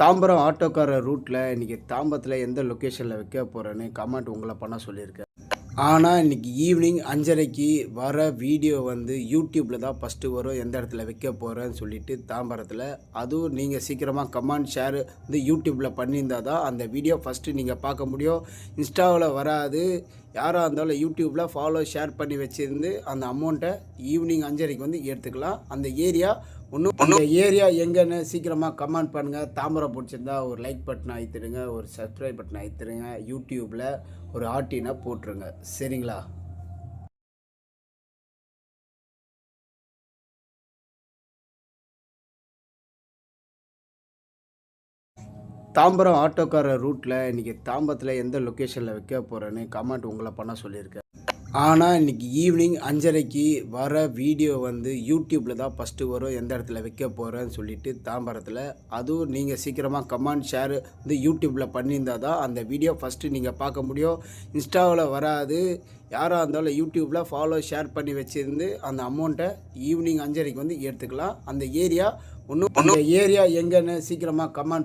தாம்பரம் ஆட்டோக்காரர் ரூட்டில் இன்றைக்கி தாம்பரத்தில் எந்த லொக்கேஷனில் வைக்க போகிறேன்னு கமெண்ட் உங்களை பண்ண சொல்லியிருக்கேன். ஆனால் இன்றைக்கி ஈவினிங் 5:30க்கு வர வீடியோ வந்து யூடியூப்பில் தான் ஃபஸ்ட்டு வரும். எந்த இடத்துல வைக்க போகிறேன்னு சொல்லிட்டு தாம்பரத்தில். அதுவும் நீங்கள் சீக்கிரமாக கமெண்ட் ஷேர் வந்து யூடியூப்பில் பண்ணியிருந்தால் தான் அந்த வீடியோ ஃபஸ்ட்டு நீங்கள் பார்க்க முடியும். இன்ஸ்டாவில் வராது. யாராக இருந்தாலும் யூடியூப்பில் ஃபாலோ ஷேர் பண்ணி வச்சுருந்து அந்த அமௌண்ட்டை ஈவினிங் 5:30க்கு வந்து எடுத்துக்கலாம். அந்த ஏரியா எங்கன்னு சீக்கிரமாக கமெண்ட் பண்ணுங்கள். தாம்பரம் பிடிச்சிருந்தா ஒரு லைக் பட்டன் அழுத்திடுங்க, ஒரு சப்ஸ்கிரைப் பட்டன் அழுத்திடுங்க, யூடியூப்பில் ஒரு ஆர்டினை போட்டுருங்க. சரிங்களா? தாம்பரம் ஆட்டோக்காரர் ரூட்டில் இன்றைக்கி தாம்பரத்தில் எந்த லொக்கேஷனில் வைக்க போகிறேன்னு கமெண்ட் உங்களை பண்ண சொல்லியிருக்கேன். ஆனால் இன்றைக்கி ஈவினிங் 5:30க்கு வர வீடியோ வந்து யூடியூப்பில் தான் ஃபஸ்ட்டு வரும். எந்த இடத்துல வைக்க போகிறேன்னு சொல்லிட்டு தாம்பரத்தில். அதுவும் நீங்கள் சீக்கிரமாக கமெண்ட் ஷேர் வந்து யூடியூப்பில் பண்ணியிருந்தால் தான் அந்த வீடியோ ஃபஸ்ட்டு நீங்கள் பார்க்க முடியும். இன்ஸ்டாவில் வராது. யாராக இருந்தாலும் யூடியூப்பில் ஃபாலோ ஷேர் பண்ணி வச்சுருந்து அந்த அமௌண்ட்டை ஈவினிங் 5:30க்கு வந்து எடுத்துக்கலாம். அந்த ஏரியா எங்கன்னு சீக்கிரமாக கமெண்ட்